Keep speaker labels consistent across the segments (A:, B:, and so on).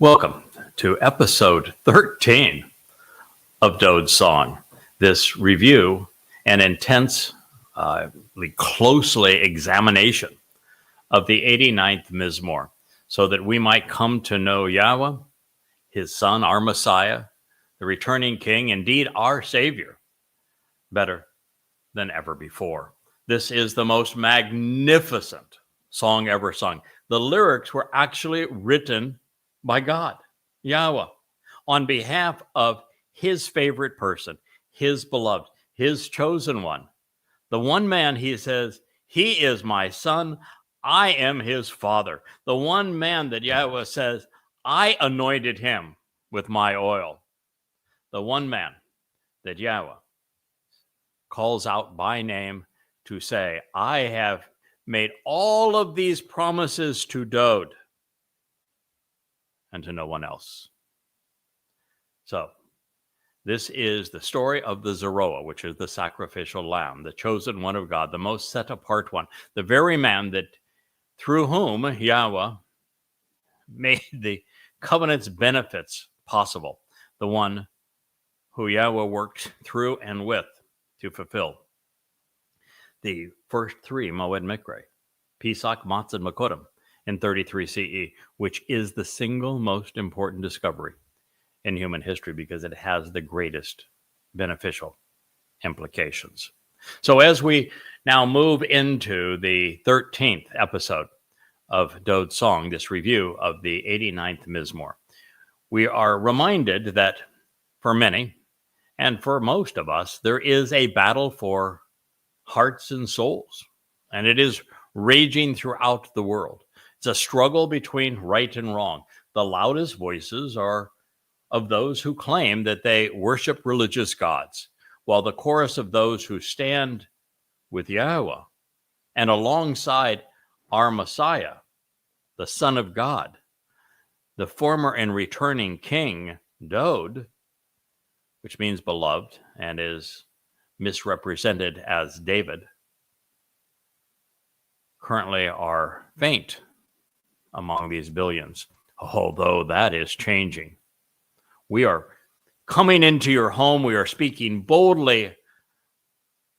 A: Welcome to episode 13 of Dowd's Song. This review and closely examination of the 89th Mizmor, so that we might come to know Yahweh, his Son, our Messiah, the returning King, indeed our Savior, better than ever before. This is the most magnificent song ever sung. The lyrics were actually written by God, Yahweh, on behalf of his favorite person, his beloved, his chosen one. The one man, he says, he is my son, I am his father. The one man that Yahweh says, I anointed him with my oil. The one man that Yahweh calls out by name to say, I have made all of these promises to Dowd and to no one else. So, this is the story of the Zeroah, which is the sacrificial lamb, the chosen one of God, the most set apart one, the very man that through whom Yahweh made the covenant's benefits possible, the one who Yahweh worked through and with to fulfill the first three Moed Mikre, Pesach, Matzah, and Makodim, in 33 CE, which is the single most important discovery in human history because it has the greatest beneficial implications. So as we now move into the 13th episode of Dowd's Song, this review of the 89th Mizmor, we are reminded that for many, and for most of us, there is a battle for hearts and souls, and it is raging throughout the world. It's a struggle between right and wrong. The loudest voices are of those who claim that they worship religious gods, while the chorus of those who stand with Yahweh and alongside our Messiah, the Son of God, the former and returning King, Dowd, which means beloved and is misrepresented as David, currently are faint among these billions, although that is changing. We are coming into your home. We are speaking boldly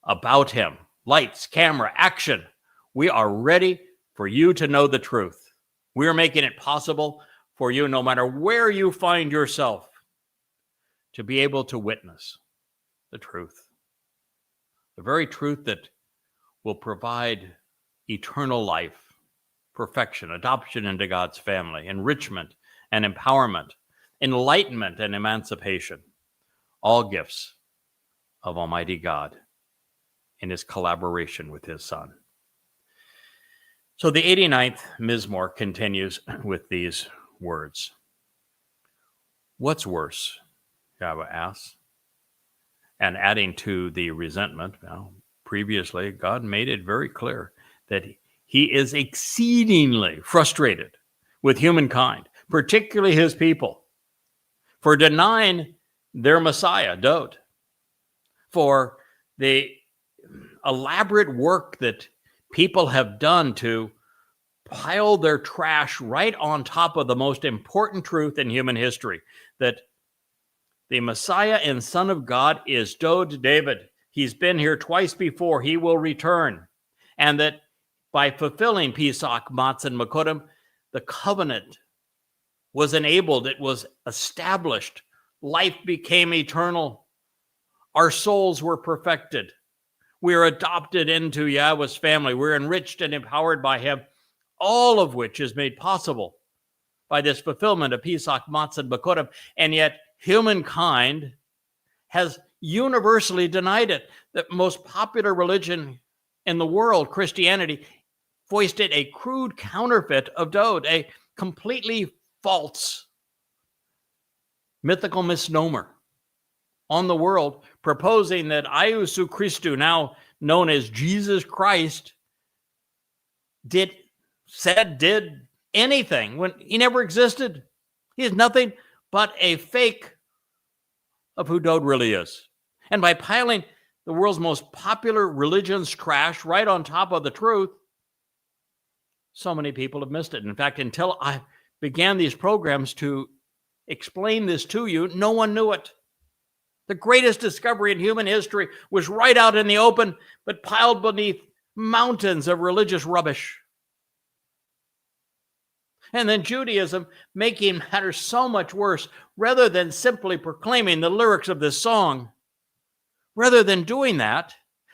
A: about him. Lights, camera, action. We are ready for you to know the truth. We are making it possible for you, no matter where you find yourself, to be able to witness the truth. The very truth that will provide eternal life, perfection, adoption into God's family, enrichment and empowerment, enlightenment and emancipation, all gifts of Almighty God in his collaboration with his Son. So the 89th Mizmor continues with these words. What's worse? Yahweh asks. And adding to the resentment, now, previously, God made it very clear that he is exceedingly frustrated with humankind, particularly his people, for denying their Messiah, Dowd, for the elaborate work that people have done to pile their trash right on top of the most important truth in human history, that the Messiah and Son of God is Dowd David. He's been here twice before. He will return. And that by fulfilling Pesach, Matzah, and Makodim, the covenant was enabled. It was established. Life became eternal. Our souls were perfected. We are adopted into Yahweh's family. We're enriched and empowered by him, all of which is made possible by this fulfillment of Pesach, Matzah, and Makodim. And yet, humankind has universally denied it. The most popular religion in the world, Christianity, foisted a crude counterfeit of Dowd, a completely false mythical misnomer on the world, proposing that Iousu Christou, now known as Jesus Christ, did anything when he never existed. He is nothing but a fake of who Dowd really is. And by piling the world's most popular religion's trash right on top of the truth, so many people have missed it. In fact, until began these programs to explain this to you, no one knew it. The greatest discovery in human history was right out in the open, but piled beneath mountains of religious rubbish. And then Judaism, making matters so much worse, rather than simply proclaiming the lyrics of this song, rather than doing that,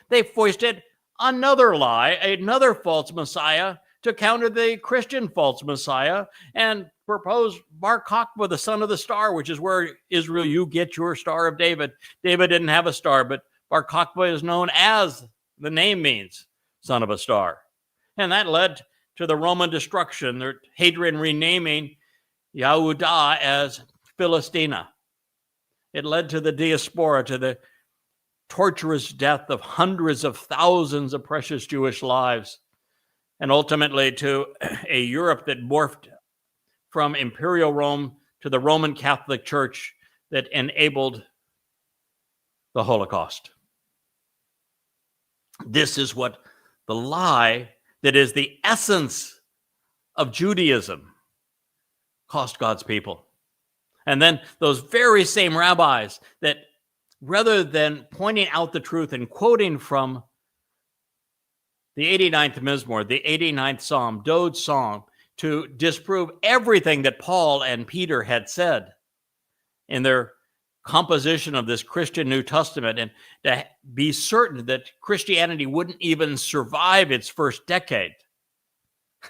A: they foisted another lie, another false Messiah, to counter the Christian false Messiah, and proposed Bar Kokhba, the son of the star, which is where Israel, you get your Star of David. David didn't have a star, but Bar Kokhba is known as, the name means, son of a star. And that led to the Roman destruction, their Hadrian renaming Yehudah as Philistina. It led to the diaspora, to the torturous death of hundreds of thousands of precious Jewish lives, and ultimately to a Europe that morphed from Imperial Rome to the Roman Catholic Church that enabled the Holocaust. This is what the lie that is the essence of Judaism cost God's people. And then those very same rabbis that, rather than pointing out the truth and quoting from the 89th Mizmor, the 89th Psalm, Dowd's Psalm, to disprove everything that Paul and Peter had said in their composition of this Christian New Testament, and to be certain that Christianity wouldn't even survive its first decade,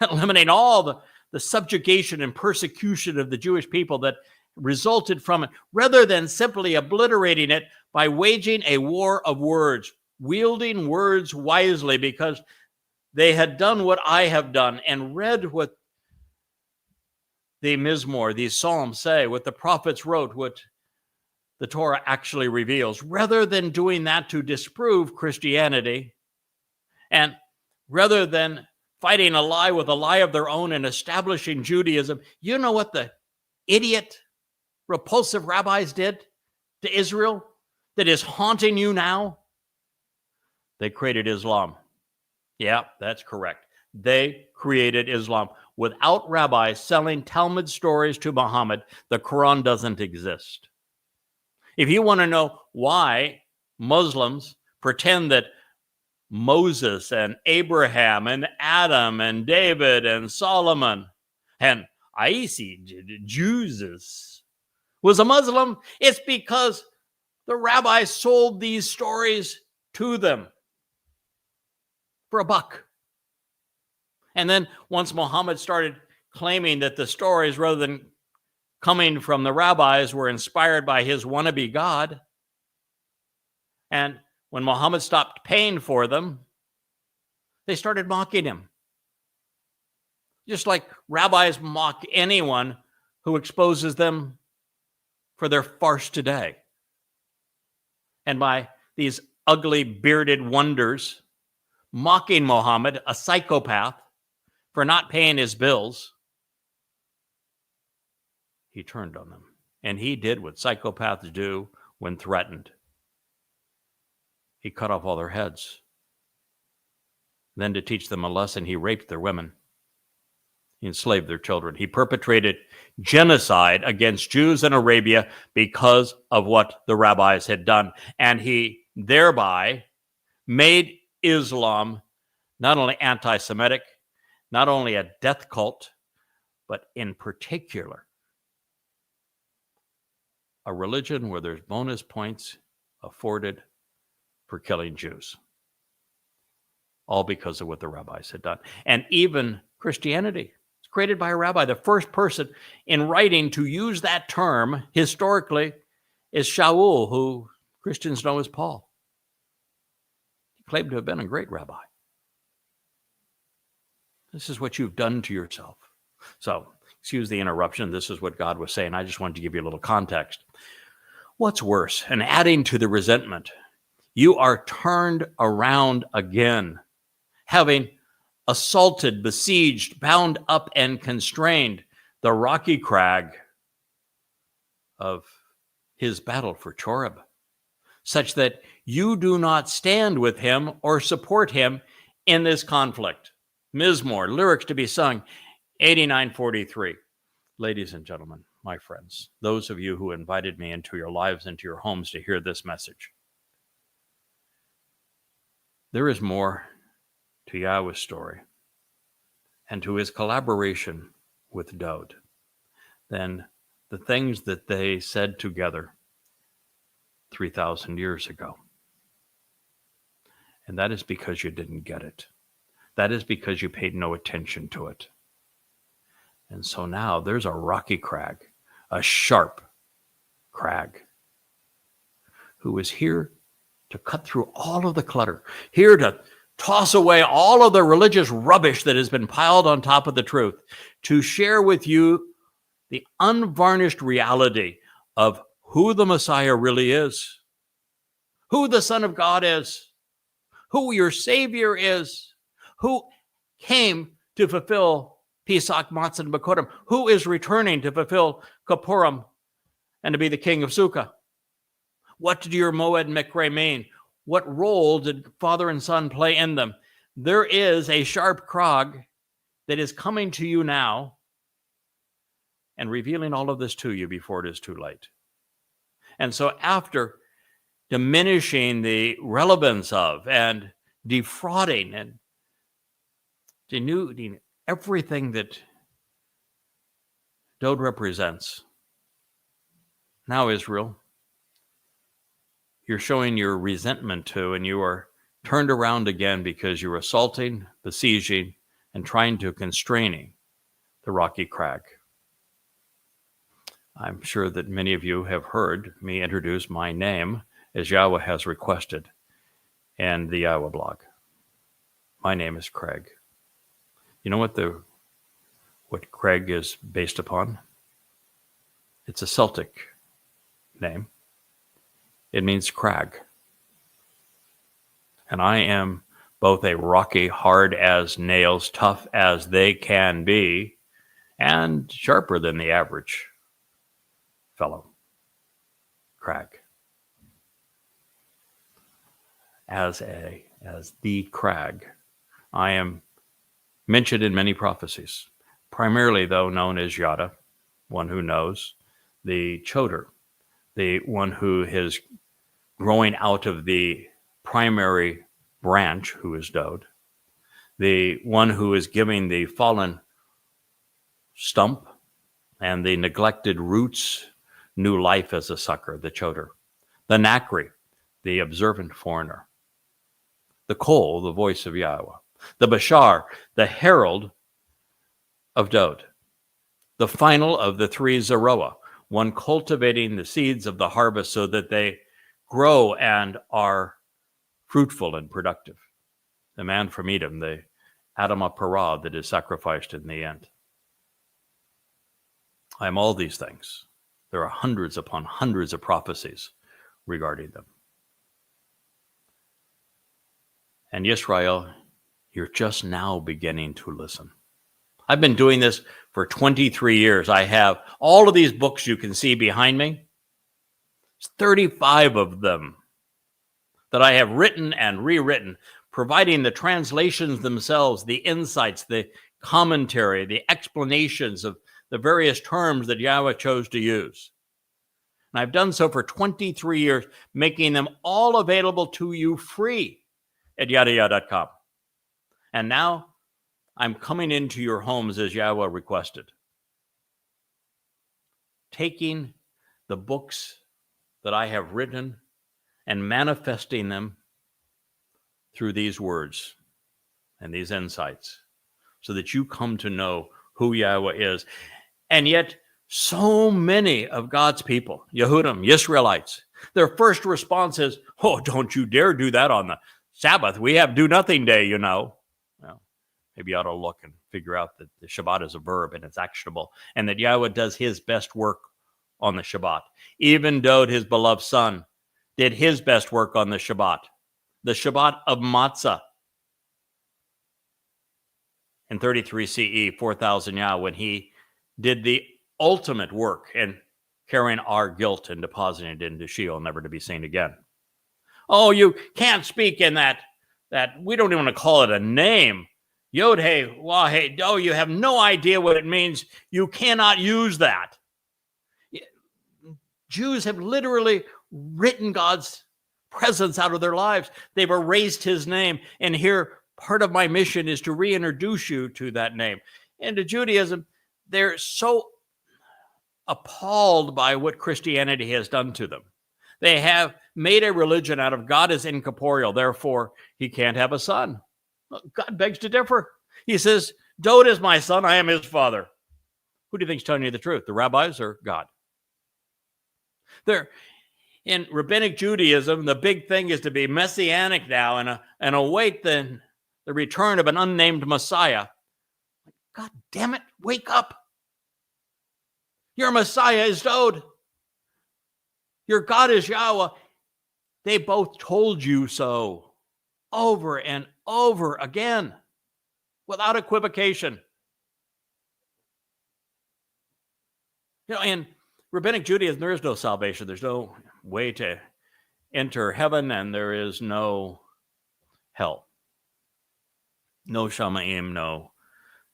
A: eliminate all the subjugation and persecution of the Jewish people that resulted from it, rather than simply obliterating it by waging a war of words, wielding words wisely, because they had done what I have done and read what the Mizmor, these Psalms say, what the prophets wrote, what the Torah actually reveals. Rather than doing that to disprove Christianity, and rather than fighting a lie with a lie of their own and establishing Judaism, you know what the idiot, repulsive rabbis did to Israel that is haunting you now? They created Islam. Yeah, that's correct. They created Islam. Without rabbis selling Talmud stories to Muhammad, the Quran doesn't exist. If you want to know why Muslims pretend that Moses and Abraham and Adam and David and Solomon and Jesus was a Muslim, it's because the rabbis sold these stories to them for a buck. And then once Muhammad started claiming that the stories, rather than coming from the rabbis, were inspired by his wannabe God, and when Muhammad stopped paying for them, they started mocking him. Just like rabbis mock anyone who exposes them for their farce today. And by these ugly bearded wonders mocking Muhammad, a psychopath, for not paying his bills, he turned on them. And he did what psychopaths do when threatened. He cut off all their heads. Then, to teach them a lesson, he raped their women. He enslaved their children. He perpetrated genocide against Jews in Arabia because of what the rabbis had done. And he thereby made Islam not only anti-Semitic, not only a death cult, but in particular, a religion where there's bonus points afforded for killing Jews. All because of what the rabbis had done. And even Christianity was created by a rabbi. The first person in writing to use that term historically is Shaul, who Christians know as Paul. He claimed to have been a great rabbi. This is what you've done to yourself. So, excuse the interruption. This is what God was saying. I just wanted to give you a little context. What's worse? And adding to the resentment, you are turned around again, having assaulted, besieged, bound up, and constrained the rocky crag of his battle for Choreb, such that you do not stand with him or support him in this conflict. Mizmor, lyrics to be sung, 89:43. Ladies and gentlemen, my friends, those of you who invited me into your lives, into your homes to hear this message, there is more to Yahweh's story and to his collaboration with Dowd than the things that they said together 3,000 years ago. And that is because you didn't get it. That is because you paid no attention to it. And so now there's a rocky crag, a sharp crag, who is here to cut through all of the clutter, here to toss away all of the religious rubbish that has been piled on top of the truth, to share with you the unvarnished reality of who the Messiah really is, who the Son of God is, who your Savior is, who came to fulfill Pesach, Matzah, and Bekurim, who is returning to fulfill Kippurim and to be the king of Sukkah. What did your Moed Mikre mean? What role did Father and Son play in them? There is a sharp crag that is coming to you now and revealing all of this to you before it is too late. And so after diminishing the relevance of and defrauding and denuding everything that Dowd represents, now Israel, you're showing your resentment to, and you are turned around again because you're assaulting, besieging, and trying to constraining the rocky crag. I'm sure that many of you have heard me introduce my name as Yahweh has requested in the Yahweh blog. My name is Craig. You know what Craig is based upon? It's a Celtic name. It means crag. And I am both a rocky, hard as nails, tough as they can be, and sharper than the average fellow. Crag. As the crag, I am mentioned in many prophecies, primarily though known as Yada, one who knows, the choder, the one who is growing out of the primary branch, who is Dowd, the one who is giving the fallen stump and the neglected roots new life as a sucker, the choder, the Nakri, the observant foreigner, the Kol, the voice of Yahweh, the Bashar, the herald of Dowd, the final of the three Zeroah, one cultivating the seeds of the harvest so that they grow and are fruitful and productive. The man from Edom, the Adamah Parah that is sacrificed in the end. I am all these things. There are hundreds upon hundreds of prophecies regarding them. And Israel, you're just now beginning to listen. I've been doing this for 23 years. I have all of these books you can see behind me. It's 35 of them that I have written and rewritten, providing the translations themselves, the insights, the commentary, the explanations of the various terms that Yahweh chose to use. And I've done so for 23 years, making them all available to you free at yadayah.com. And now I'm coming into your homes as Yahweh requested, taking the books that I have written and manifesting them through these words and these insights so that you come to know who Yahweh is. And yet, so many of God's people, Yehudim, Israelites, their first response is, oh, don't you dare do that on the Sabbath. We have do nothing day, you know. Well, maybe you ought to look and figure out that the Shabbat is a verb and it's actionable, and that Yahweh does his best work on the Shabbat. Even Dowd, his beloved son, did his best work on the Shabbat of Matzah. In 33 CE, 4000 Yah, when he did the ultimate work in carrying our guilt and depositing it into Sheol, never to be seen again. Oh, you can't speak in that we don't even want to call it a name, Yod Hey Wah Hey Do, you have no idea what it means. You cannot use that. Jews have literally written God's presence out of their lives. They've erased his name. And here, part of my mission is to reintroduce you to that name. And to Judaism, they're so appalled by what Christianity has done to them. They have made a religion out of God is incorporeal, therefore he can't have a son. God begs to differ. He says, Dowd is my son, I am his father. Who do you think is telling you the truth, the rabbis or God? In rabbinic Judaism, the big thing is to be messianic now and await the return of an unnamed Messiah. God damn it, wake up. Your Messiah is Dowd. Your God is Yahweh. They both told you so over and over again without equivocation. In rabbinic Judaism, there is no salvation. There's no way to enter heaven, and there is no hell. No Shamaim,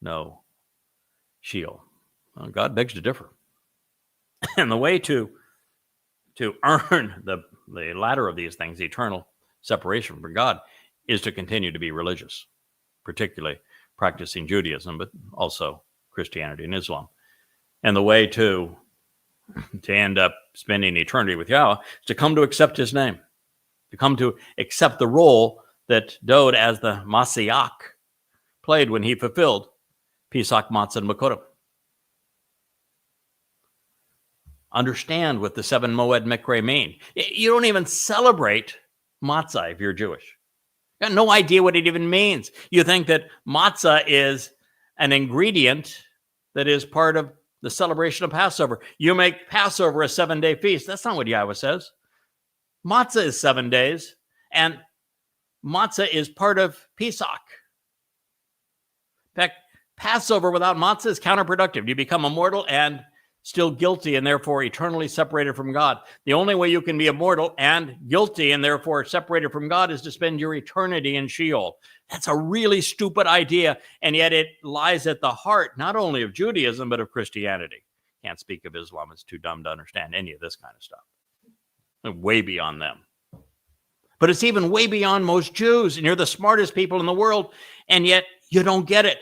A: no Sheol. Well, God begs to differ. And the way to earn the latter of these things, eternal separation from God, is to continue to be religious, particularly practicing Judaism, but also Christianity and Islam. And the way to end up spending eternity with Yahweh is to come to accept his name, to come to accept the role that Dowd as the Masiach played when he fulfilled Pesach, Matzah, and Makotim. Understand what the 7 Moed Mikre mean. You don't even celebrate matzah if you're Jewish. You got no idea what it even means. You think that matzah is an ingredient that is part of the celebration of Passover. You make Passover a 7-day feast. That's not what Yahweh says. Matzah is 7 days, and matzah is part of Pesach. In fact, Passover without matzah is counterproductive. You become immortal and still guilty and therefore eternally separated from God. The only way you can be immortal and guilty and therefore separated from God is to spend your eternity in Sheol. That's a really stupid idea, and yet it lies at the heart not only of Judaism but of Christianity. Can't speak of Islam. It's too dumb to understand any of this kind of stuff. Way beyond them. But it's even way beyond most Jews, and you're the smartest people in the world, and yet you don't get it.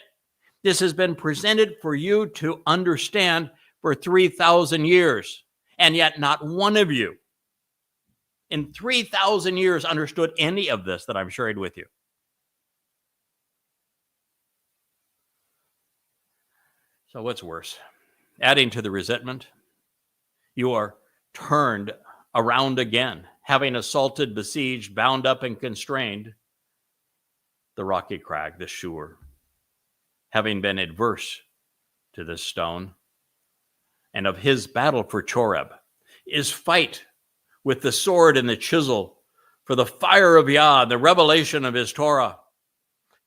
A: This has been presented for you to understand for 3,000 years, and yet not one of you in 3,000 years understood any of this that I'm sharing with you. So what's worse? Adding to the resentment, you are turned around again, having assaulted, besieged, bound up, and constrained the rocky crag, the Shur, having been adverse to this stone, and of his battle for Choreb, his fight with the sword and the chisel for the fire of Yah, the revelation of his Torah.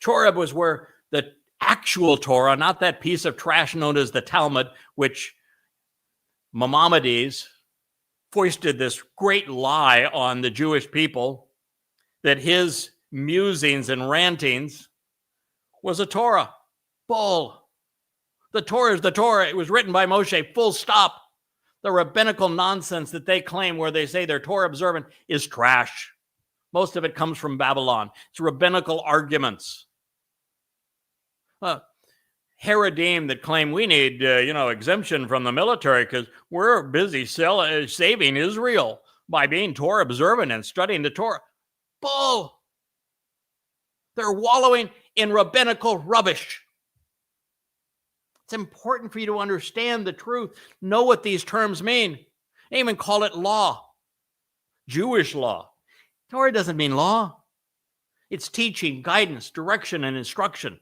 A: Choreb was where the actual Torah, not that piece of trash known as the Talmud, which Maimonides foisted this great lie on the Jewish people, that his musings and rantings was a Torah. Bull. The Torah is the Torah. It was written by Moshe, full stop. The rabbinical nonsense that they claim where they say they're Torah observant is trash. Most of it comes from Babylon. It's rabbinical arguments. Haredim that claim we need, exemption from the military because we're busy saving Israel by being Torah observant and studying the Torah. Bull. They're wallowing in rabbinical rubbish. It's important for you to understand the truth, know what these terms mean. They even call it law, Jewish law. Torah doesn't mean law. It's teaching, guidance, direction, and instruction.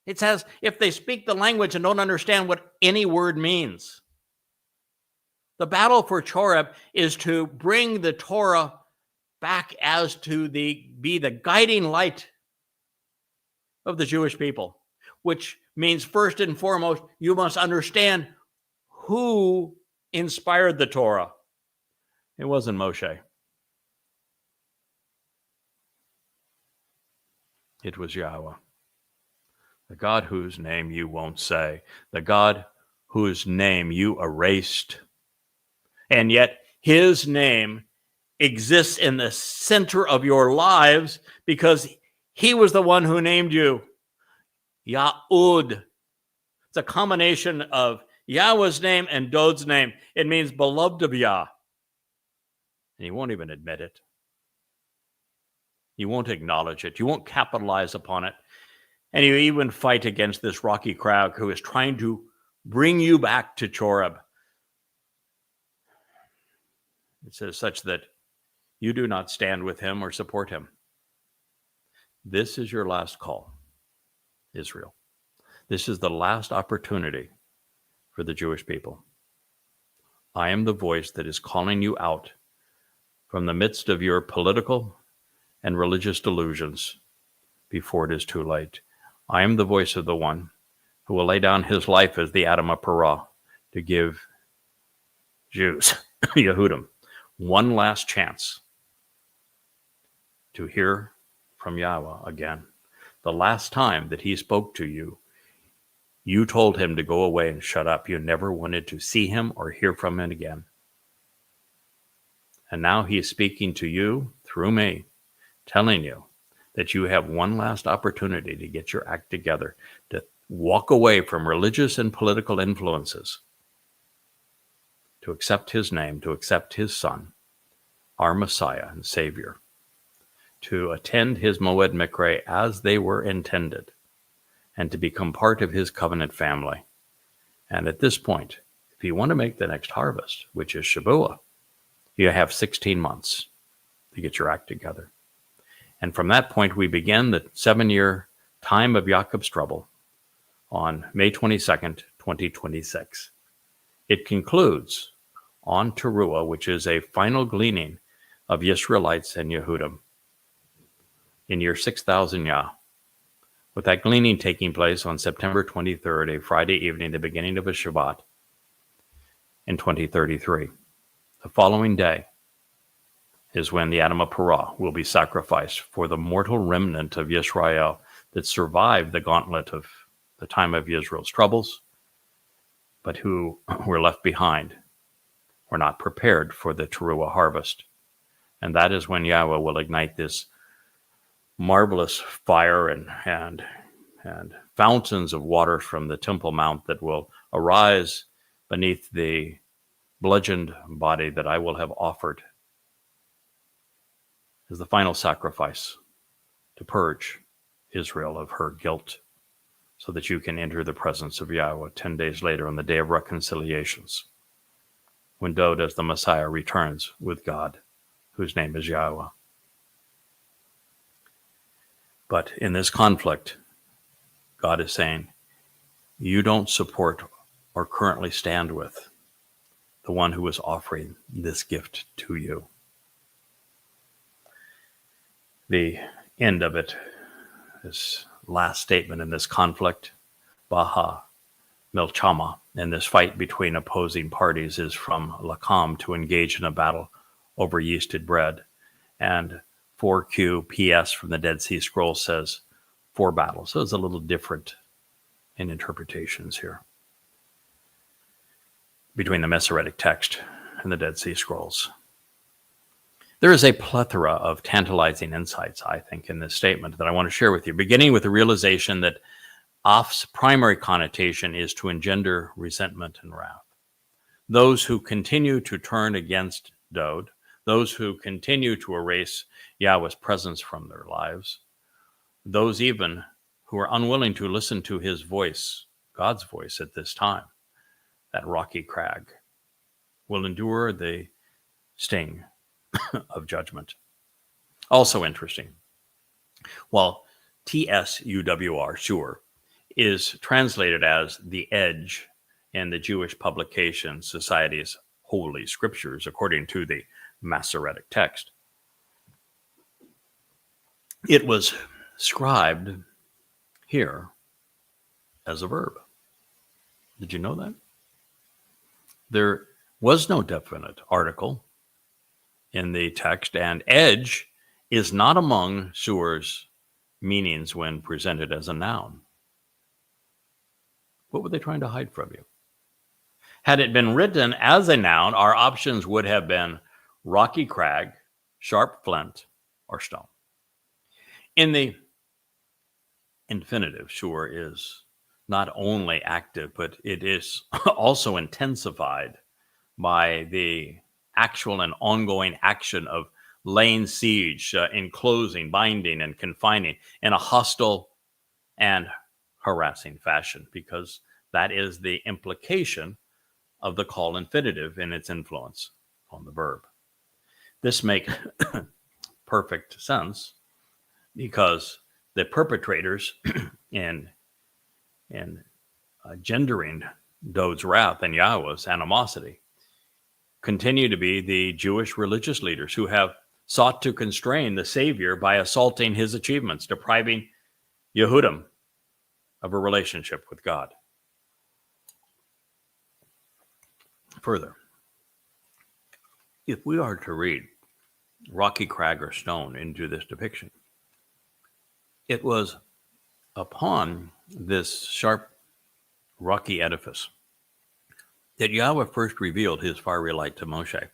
A: It's as if they speak the language and don't understand what any word means. The battle for Choreb is to bring the Torah back as to be the guiding light of the Jewish people, which means first and foremost, you must understand who inspired the Torah. It wasn't Moshe. It was Yahweh, the God whose name you won't say, the God whose name you erased. And yet his name exists in the center of your lives because he was the one who named you. Yahud. It's a combination of Yahweh's name and Dowd's name. It means beloved of Yah. And you won't even admit it. You won't acknowledge it. You won't capitalize upon it. And you even fight against this rocky crowd who is trying to bring you back to Choreb. It says such that you do not stand with him or support him. This is your last call, Israel. This is the last opportunity for the Jewish people. I am the voice that is calling you out from the midst of your political and religious delusions before it is too late. I am the voice of the one who will lay down his life as the Adam of Torah to give Jews, Yehudim, one last chance to hear from Yahweh again. The last time that he spoke to you, you told him to go away and shut up. You never wanted to see him or hear from him again. And now he is speaking to you through me, telling you that you have one last opportunity to get your act together, to walk away from religious and political influences, to accept his name, to accept his son, our Messiah and Savior, to attend his Moed Mikre as they were intended, and to become part of his covenant family. And at this point, if you want to make the next harvest, which is Shabuah, you have 16 months to get your act together. And from that point, we begin the 7-year time of Jacob's trouble on May 22nd, 2026. It concludes on Teruah, which is a final gleaning of Israelites and Yehudim in year 6000 Yah, with that gleaning taking place on September 23rd, a Friday evening, the beginning of a Shabat in 2033. The following day is when the Adam of Torah will be sacrificed for the mortal remnant of Yisrael that survived the gauntlet of the time of Israel's troubles, but who were left behind, were not prepared for the Teruah harvest. And that is when Yahweh will ignite this marvelous fire and fountains of water from the Temple Mount that will arise beneath the bludgeoned body that I will have offered as the final sacrifice to purge Israel of her guilt, so that you can enter the presence of Yahweh 10 days later on the day of reconciliations, when Dowd as the Messiah returns with God, whose name is Yahweh. But in this conflict, God is saying, you don't support or currently stand with the one who is offering this gift to you. The end of it, this last statement in this conflict, Baha Milchama, in this fight between opposing parties, is from Lakam, to engage in a battle over yeasted bread. And 4Q PS from the Dead Sea Scrolls says 4 battles. So it's a little different in interpretations here between the Masoretic text and the Dead Sea Scrolls. There is a plethora of tantalizing insights, I think, in this statement that I want to share with you, beginning with the realization that Af's primary connotation is to engender resentment and wrath. Those who continue to turn against Dowd, those who continue to erase Yahweh's presence from their lives, those even who are unwilling to listen to his voice, God's voice at this time, that rocky crag, will endure the sting of judgment. Also interesting, while TSUWR, sure, is translated as the edge in the Jewish Publication Society's Holy Scriptures, according to the Masoretic text, it was scribed here as a verb. Did you know that? There was no definite article in the text, and edge is not among Sur's meanings when presented as a noun. What were they trying to hide from you? Had it been written as a noun, our options would have been rocky crag, sharp flint, or stone. In the infinitive, sure, is not only active, but it is also intensified by the actual and ongoing action of laying siege, enclosing, binding, and confining in a hostile and harassing fashion, because that is the implication of the call infinitive in its influence on the verb. This makes perfect sense because the perpetrators in gendering Dowd's wrath and Yahweh's animosity continue to be the Jewish religious leaders who have sought to constrain the Savior by assaulting his achievements, depriving Yehudim of a relationship with God. Further, if we are to read rocky crag or stone into this depiction, it was upon this sharp, rocky edifice that Yahweh first revealed his fiery light to Moshe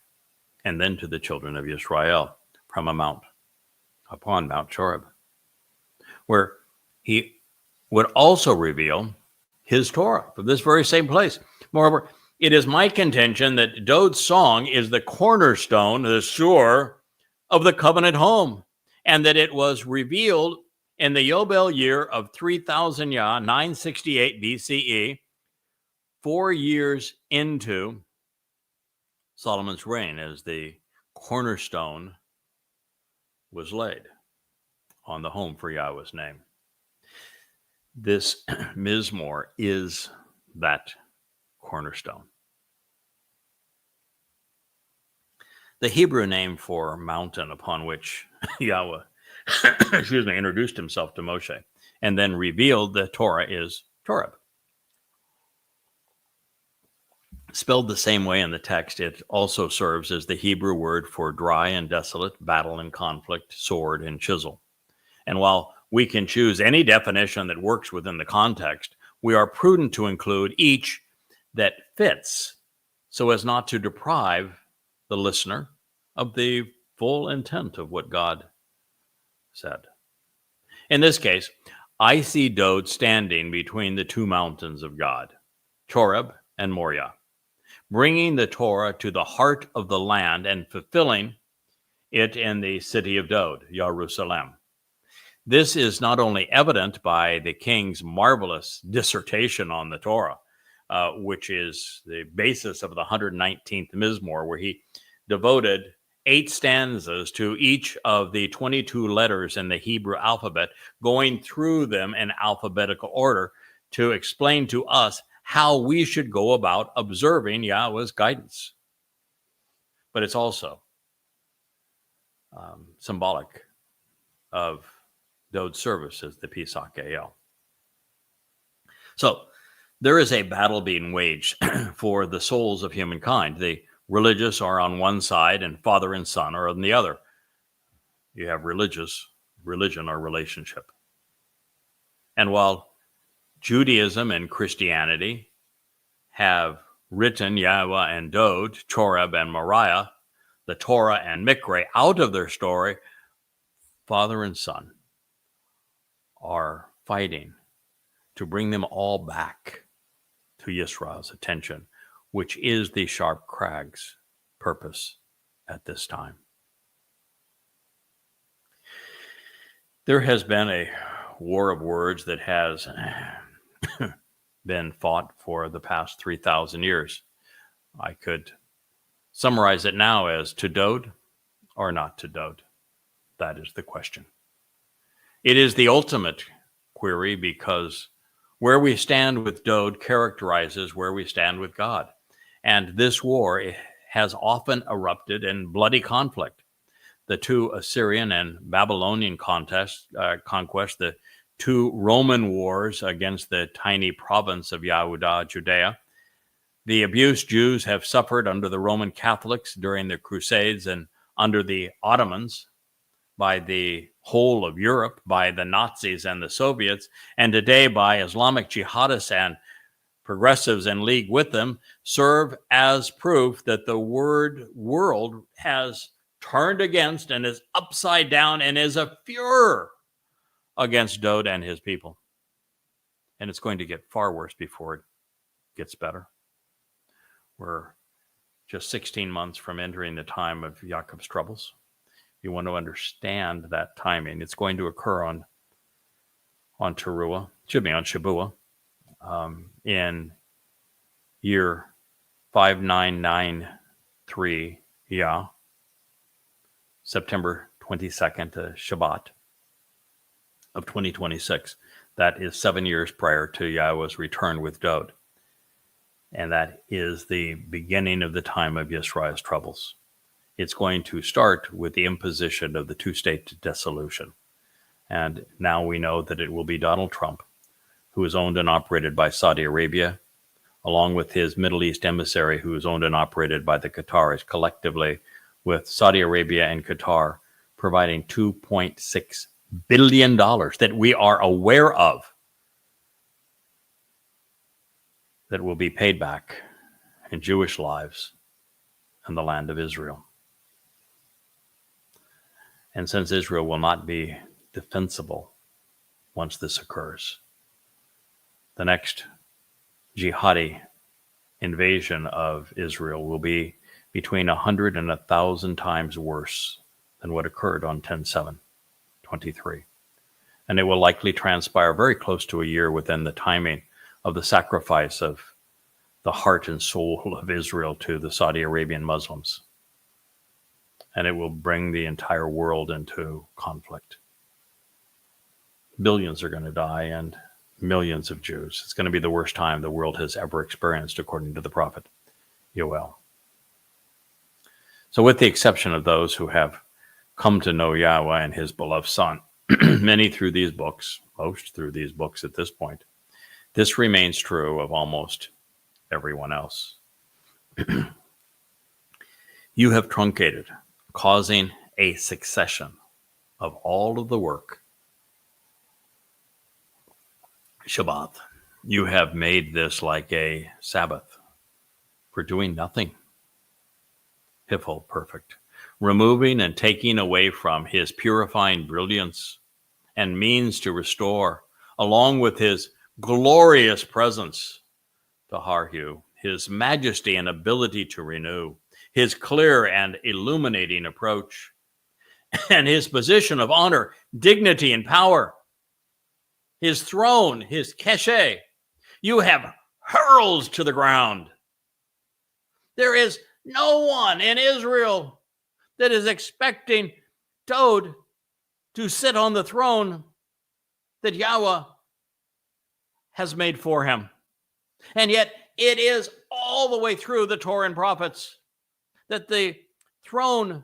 A: and then to the children of Israel from a mount, upon Mount Choreb, where he would also reveal his Torah from this very same place. Moreover, it is my contention that Dowd's song is the cornerstone, the shore of the covenant home, and that it was revealed in the Yobel year of 3000 Yah, 968 BCE, 4 years into Solomon's reign, as the cornerstone was laid on the home for Yahweh's name. This Mizmor is that cornerstone. The Hebrew name for mountain upon which Yahweh introduced himself to Moshe and then revealed the Torah is Torah. Spelled the same way in the text, it also serves as the Hebrew word for dry and desolate, battle and conflict, sword and chisel. And while we can choose any definition that works within the context, we are prudent to include each that fits so as not to deprive the listener of the full intent of what God said. In this case, I see Dowd standing between the two mountains of God, Choreb and Moriah, bringing the Torah to the heart of the land and fulfilling it in the city of Dowd, Jerusalem. This is not only evident by the king's marvelous dissertation on the Torah, which is the basis of the 119th Mizmor, where he devoted 8 stanzas to each of the 22 letters in the Hebrew alphabet, going through them in alphabetical order to explain to us how we should go about observing Yahweh's guidance. But it's also symbolic of Dowd's service as the Pesach El. So there is a battle being waged for the souls of humankind. The religious are on one side and father and son are on the other. You have religion or relationship. And while Judaism and Christianity have written Yahweh and Dowd, Choreb and Moriah, the Torah and Mikre out of their story, father and son are fighting to bring them all back to Yisrael's attention, which is the sharp crag's purpose at this time. There has been a war of words that has been fought for the past 3,000 years. I could summarize it now as to Dowd or not to Dowd. That is the question. It is the ultimate query because where we stand with Dowd characterizes where we stand with God. And this war has often erupted in bloody conflict. The two Assyrian and Babylonian conquest, the two Roman wars against the tiny province of Yehudah, Judea, the abuse Jews have suffered under the Roman Catholics during the Crusades and under the Ottomans by the whole of Europe, by the Nazis and the Soviets, and today by Islamic jihadists and progressives in league with them, serve as proof that the word world has turned against and is upside down and is a furor against Dowd and his people. And it's going to get far worse before it gets better. We're just 16 months from entering the time of Jacob's troubles. You want to understand that timing. It's going to occur on Towrah, on Shabuah, in year 5993 Yah, September 22nd to Shabat of 2026. That is 7 years prior to Yahweh's return with Dowd. And that is the beginning of the time of Yisrael's troubles. It's going to start with the imposition of the two-state dissolution. And now we know that it will be Donald Trump, who is owned and operated by Saudi Arabia, along with his Middle East emissary, who is owned and operated by the Qataris, collectively with Saudi Arabia and Qatar providing $2.6 billion that we are aware of that will be paid back in Jewish lives and the land of Israel. And since Israel will not be defensible once this occurs, the next jihadi invasion of Israel will be between 100 and 1,000 times worse than what occurred on 10/7/23. And it will likely transpire very close to a year within the timing of the sacrifice of the heart and soul of Israel to the Saudi Arabian Muslims. And it will bring the entire world into conflict. Billions are going to die and millions of Jews. It's going to be the worst time the world has ever experienced, according to the prophet Yoel. So with the exception of those who have come to know Yahweh and his beloved Son, many through these books, most through these books at this point, this remains true of almost everyone else. You have truncated, causing a succession of all of the work. Shabbat. You have made this like a Sabbath for doing nothing. Hiphol, perfect. Removing and taking away from his purifying brilliance and means to restore, along with his glorious presence, to Harhu, his majesty and ability to renew, his clear and illuminating approach, and his position of honor, dignity, and power, his throne, his cachet, you have hurled to the ground. There is no one in Israel that is expecting Dowd to sit on the throne that Yahweh has made for him. And yet it is all the way through the Torah and prophets that the throne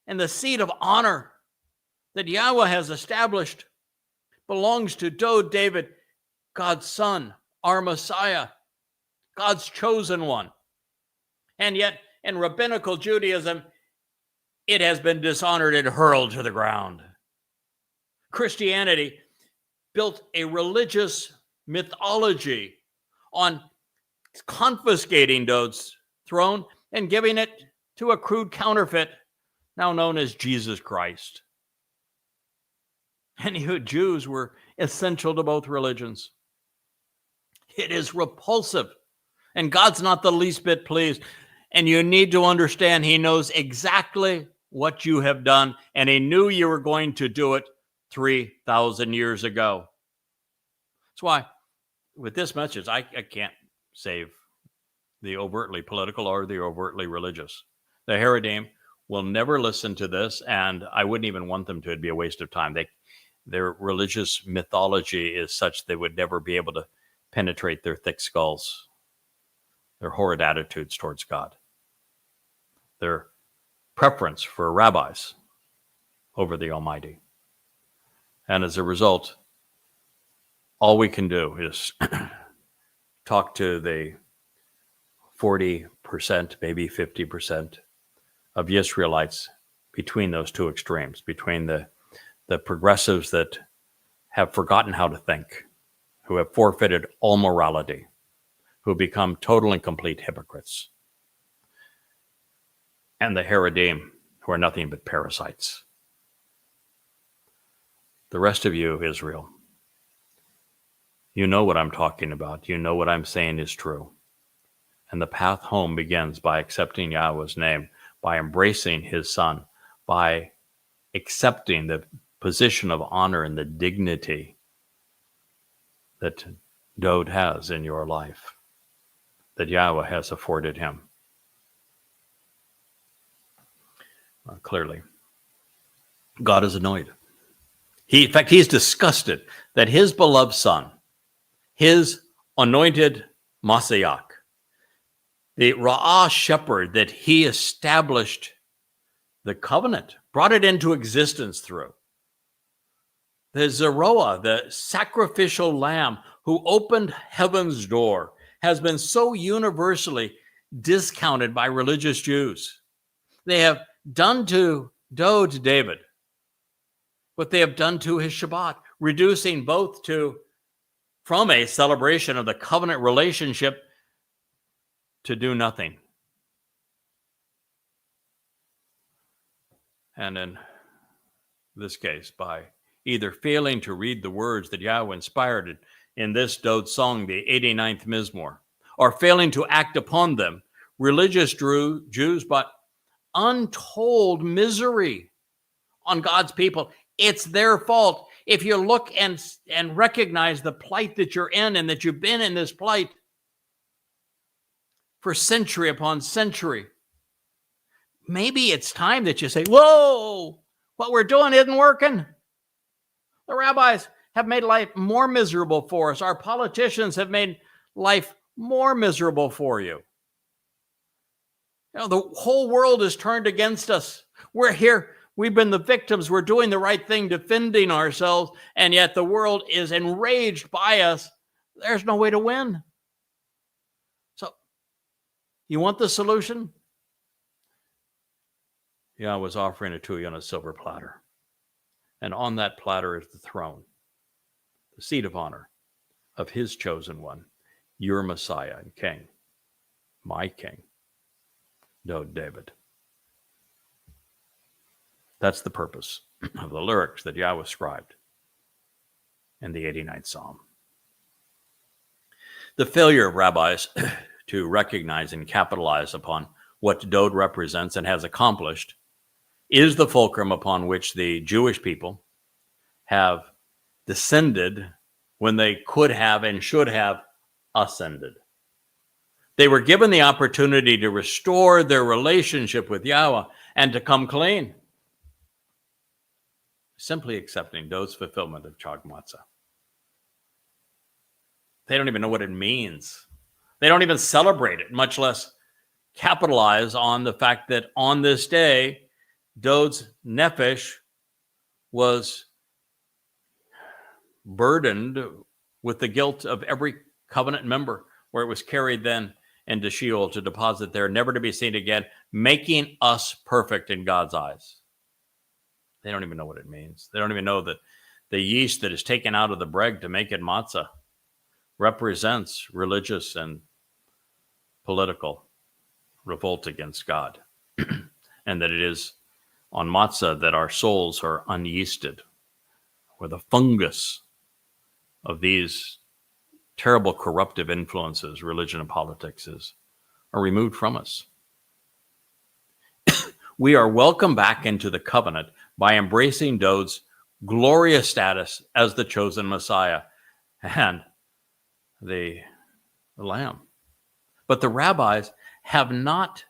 A: and the seat of honor that Yahweh has established belongs to Dowd, David, God's son, our Messiah, God's chosen one. And yet in rabbinical Judaism, it has been dishonored and hurled to the ground. Christianity built a religious mythology on confiscating Dowd's throne and giving it to a crude counterfeit, now known as Jesus Christ. And you Jews were essential to both religions. It is repulsive, and God's not the least bit pleased. And you need to understand he knows exactly what you have done, and he knew you were going to do it 3,000 years ago. That's why with this message, I can't save the overtly political or the overtly religious. The Haredim will never listen to this, and I wouldn't even want them to. It'd be a waste of time. Their religious mythology is such they would never be able to penetrate their thick skulls, their horrid attitudes towards God, their preference for rabbis over the Almighty. And as a result, all we can do is talk to the 40%, maybe 50% of Israelites between those two extremes, between the the progressives that have forgotten how to think, who have forfeited all morality, who become total and complete hypocrites, and the Haredim, who are nothing but parasites. The rest of you, Israel, you know what I'm talking about. You know what I'm saying is true. And the path home begins by accepting Yahweh's name, by embracing his son, by accepting the position of honor and the dignity that Dowd has in your life, that Yahweh has afforded him. Clearly, God is annoyed. In fact, he's disgusted that his beloved son, his anointed Messiah, the Ra'ah shepherd that he established the covenant, brought it into existence through, the Zeroah, the sacrificial lamb who opened heaven's door, has been so universally discounted by religious Jews. They have done to Dowd, David, what they have done to his Shabat, reducing both from a celebration of the covenant relationship to do nothing. And in this case, by either failing to read the words that Yahweh inspired in this Dowd song, the 89th Mizmor, or failing to act upon them, religious Jews brought untold misery on God's people. It's their fault. If you look and recognize the plight that you're in, and that you've been in this plight for century upon century, maybe it's time that you say, whoa, what we're doing isn't working. The rabbis have made life more miserable for us. Our politicians have made life more miserable for you. The whole world is turned against us. We're here. We've been the victims. We're doing the right thing, defending ourselves, and yet the world is enraged by us. There's no way to win. So, you want the solution? Yah was offering it to you on a silver platter. And on that platter is the throne, the seat of honor of his chosen one, your Messiah and King, my King, Dowd David. That's the purpose of the lyrics that Yahweh scribed in the 89th Psalm. The failure of rabbis to recognize and capitalize upon what Dowd represents and has accomplished is the fulcrum upon which the Jewish people have descended when they could have and should have ascended. They were given the opportunity to restore their relationship with Yahweh and to come clean, simply accepting Dowd's fulfillment of Chag Matzah. They don't even know what it means. They don't even celebrate it, much less capitalize on the fact that on this day, Dowd's nephesh was burdened with the guilt of every covenant member, where it was carried then into Sheol to deposit there, never to be seen again, making us perfect in God's eyes. They don't even know what it means. They don't even know that the yeast that is taken out of the bread to make it matzah represents religious and political revolt against God, and that it is on matzah that our souls are unyeasted, where the fungus of these terrible corruptive influences, religion and politics, are removed from us. We are welcomed back into the covenant by embracing Dowd's glorious status as the chosen Messiah and the Lamb. But the rabbis have not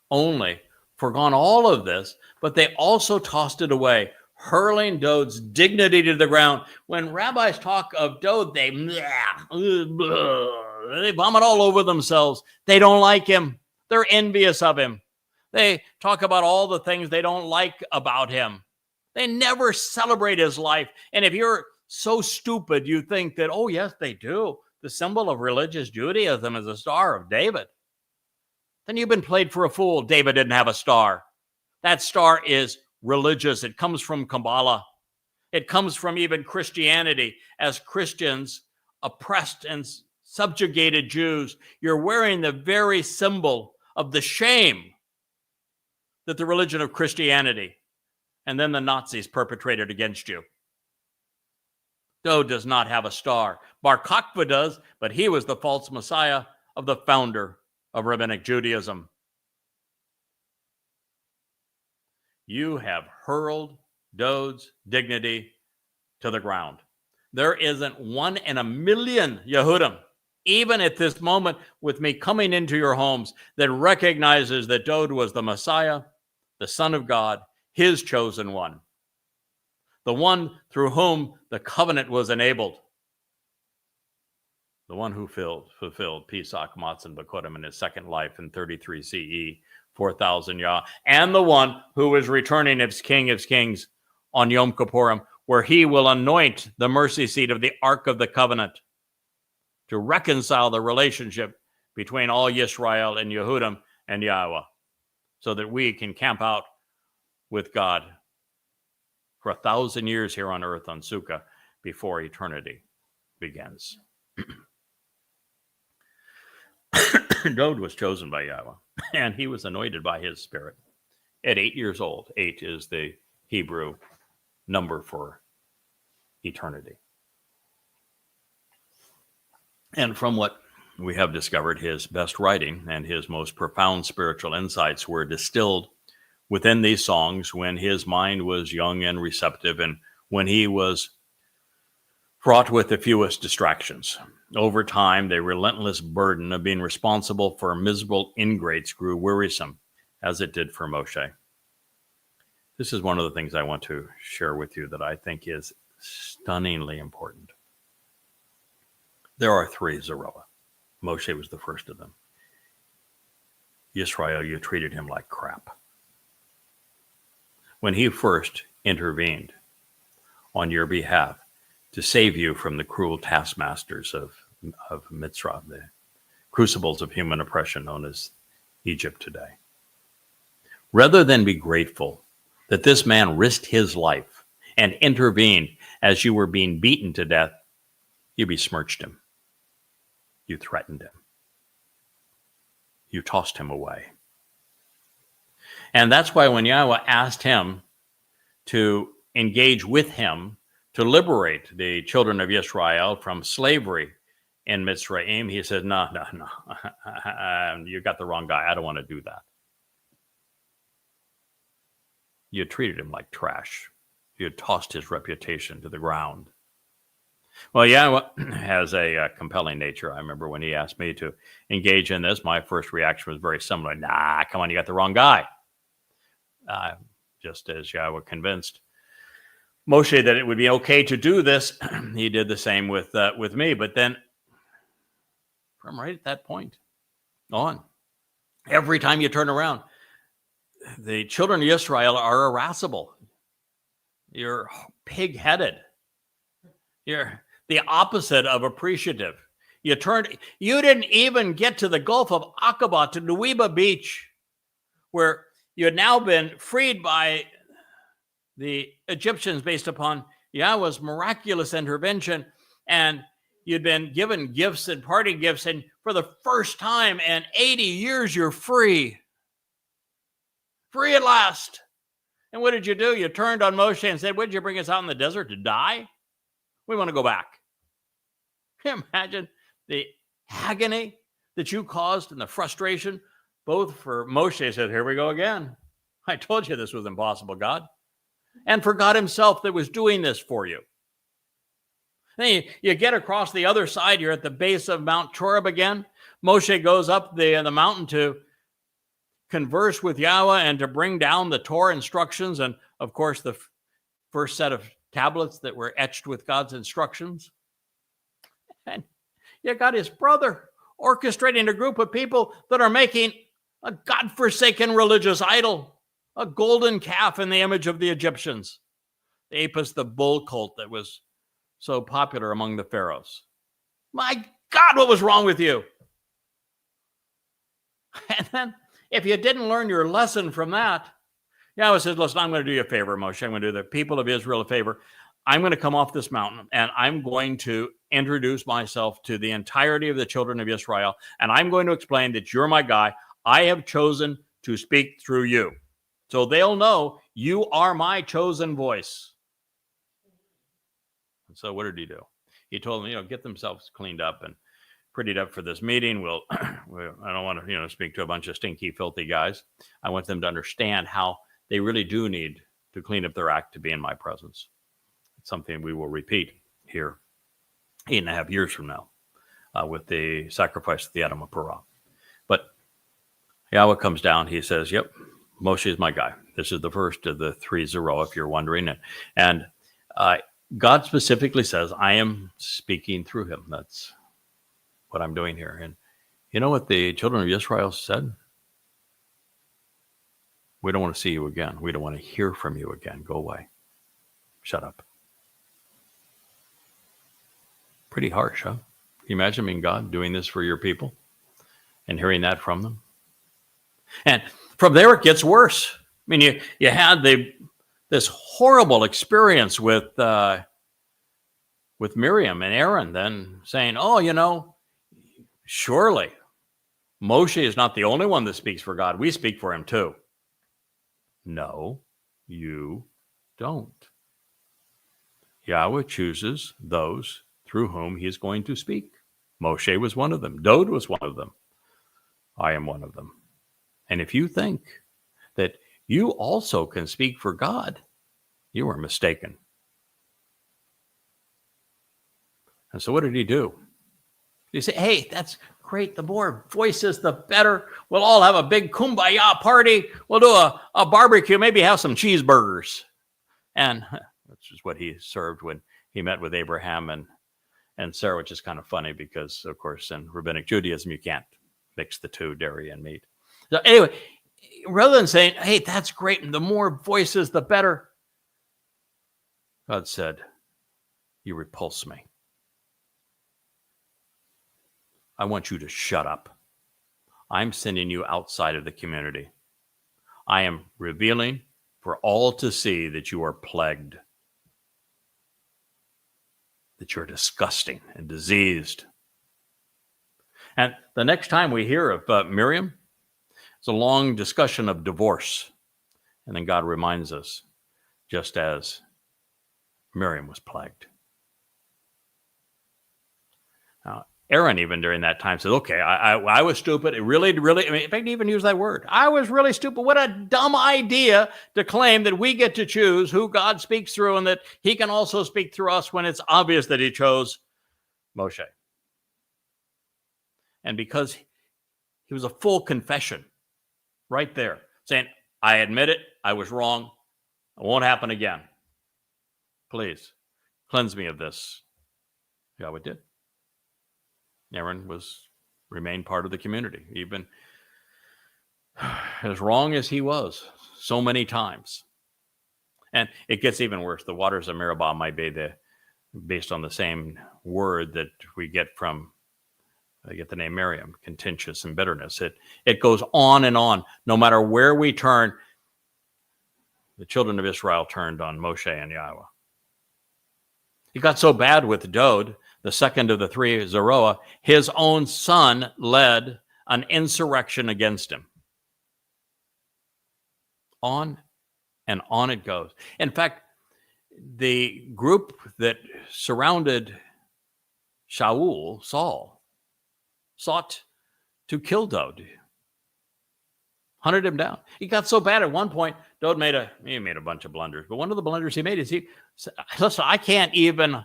A: only forgone all of this, but they also tossed it away, hurling Dowd's dignity to the ground. When rabbis talk of Dowd, they vomit all over themselves. They don't like him. They're envious of him. They talk about all the things they don't like about him. They never celebrate his life. And if you're so stupid, you think that, oh, yes, they do. The symbol of religious Judaism is a Star of David. Then you've been played for a fool. David didn't have a star. That star is religious. It comes from Kabbalah. It comes from even Christianity. As Christians, oppressed and subjugated Jews, you're wearing the very symbol of the shame that the religion of Christianity and then the Nazis perpetrated against you. Dowd does not have a star. Bar Kokhba does, but he was the false messiah of the founder of Rabbinic Judaism. You have hurled Dowd's dignity to the ground. There isn't one in a million Yehudim, even at this moment with me coming into your homes, that recognizes that Dowd was the Messiah, the Son of God, his chosen one, the one through whom the covenant was enabled, the one who fulfilled Pesach, Matzah, Bakodim in his second life in 33 CE, 4,000 Yah, and the one who is returning as King of Kings on Yom Kippurim, where he will anoint the mercy seat of the Ark of the Covenant to reconcile the relationship between all Yisrael and Yehudim and Yahweh, so that we can camp out with God for 1,000 years here on earth on Sukkah before eternity begins. Dowd was chosen by Yahweh, and he was anointed by his spirit at 8 years old. 8 is the Hebrew number for eternity. And from what we have discovered, his best writing and his most profound spiritual insights were distilled within these songs when his mind was young and receptive, and when he was fraught with the fewest distractions. Over time, the relentless burden of being responsible for miserable ingrates grew wearisome, as it did for Moshe. This is one of the things I want to share with you that I think is stunningly important. There are 3 Zeroah. Moshe was the first of them. Yisrael, you treated him like crap. When he first intervened on your behalf to save you from the cruel taskmasters of Mitzrayim, the crucibles of human oppression known as Egypt today. Rather than be grateful that this man risked his life and intervened as you were being beaten to death, you besmirched him. You threatened him. You tossed him away. And that's why when Yahweh asked him to engage with him to liberate the children of Israel from slavery in Mitzrayim, he said, no, you got the wrong guy. I don't want to do that. You treated him like trash. You had tossed his reputation to the ground. Well, Yahweh has a compelling nature. I remember when he asked me to engage in this, my first reaction was very similar. Nah, come on, you got the wrong guy. Just as Yahweh convinced Moshe that it would be okay to do this, he did the same with me. But then, from right at that point on, every time you turn around, the children of Israel are irascible. You're pig-headed. You're the opposite of appreciative. You didn't even get to the Gulf of Aqaba, to Nuweiba Beach, where you had now been freed by the Egyptians based upon Yahweh's miraculous intervention, and you'd been given gifts and parting gifts, and for the first time in 80 years, you're free. Free at last. And what did you do? You turned on Moshe and said, what did you bring us out in the desert to die? We want to go back. Can you imagine the agony that you caused and the frustration, both for Moshe, said, here we go again. I told you this was impossible, God. And for God himself that was doing this for you. Then you get across the other side, you're at the base of Mount Towrah again. Moshe goes up the mountain to converse with Yahweh and to bring down the Torah instructions, and of course the first set of tablets that were etched with God's instructions. And you got his brother orchestrating a group of people that are making a godforsaken religious idol, a golden calf in the image of the Egyptians, the Apis, the bull cult that was so popular among the pharaohs. My God, what was wrong with you? And then, if you didn't learn your lesson from that, Yahweh says, listen, I'm going to do you a favor, Moshe. I'm going to do the people of Israel a favor. I'm going to come off this mountain and I'm going to introduce myself to the entirety of the children of Israel. And I'm going to explain that you're my guy. I have chosen to speak through you. So they'll know you are my chosen voice. And so what did he do? He told them, get themselves cleaned up and prettied up for this meeting. I don't want to, speak to a bunch of stinky, filthy guys. I want them to understand how they really do need to clean up their act to be in my presence. It's something we will repeat here 8.5 years from now with the sacrifice of the Adam of Torah. But Yahweh comes down. He says, yep, Moshe is my guy. This is the first of the 3 Zero, if you're wondering. And God specifically says, I am speaking through him. That's what I'm doing here. And you know what the children of Israel said? We don't want to see you again. We don't want to hear from you again. Go away. Shut up. Pretty harsh, huh? Can you imagine being God doing this for your people and hearing that from them? And from there, it gets worse. I mean, you had this horrible experience with Miriam and Aaron then saying, surely Moshe is not the only one that speaks for God. We speak for him too. No, you don't. Yahweh chooses those through whom he is going to speak. Moshe was one of them. Dowd was one of them. I am one of them. And if you think that you also can speak for God, you are mistaken. And so what did he do? You say, hey, that's great. The more voices, the better. We'll all have a big kumbaya party. We'll do a barbecue, maybe have some cheeseburgers. And which is what he served when he met with Abraham and Sarah, which is kind of funny because, of course, in rabbinic Judaism, you can't mix the two, dairy and meat. So anyway, rather than saying, hey, that's great, and the more voices, the better, God said, you repulse me. I want you to shut up. I'm sending you outside of the community. I am revealing for all to see that you are plagued, that you're disgusting and diseased. And the next time we hear of Miriam, it's a long discussion of divorce. And then God reminds us, just as Miriam was plagued. Now, Aaron, even during that time, says, okay, I was stupid. It really, in fact, he even used that word. I was really stupid. What a dumb idea to claim that we get to choose who God speaks through and that he can also speak through us when it's obvious that he chose Moshe. And because he was a full confession right there, saying, I admit it, I was wrong. It won't happen again. Please, cleanse me of this. Yahweh did. Aaron remained part of the community, even as wrong as he was so many times. And it gets even worse. The waters of Meribah might be based on the same word that we get from, I get the name Miriam, contentious and bitterness. It goes on and on. No matter where we turn, the children of Israel turned on Moshe and Yahweh. It got so bad with Dowd, the second of the 3 Zeroah, his own son led an insurrection against him. On and on it goes. In fact, the group that surrounded Saul, sought to kill Dowd, hunted him down. He got so bad at one point, Dowd made a bunch of blunders, but one of the blunders he made is he said, listen, I can't even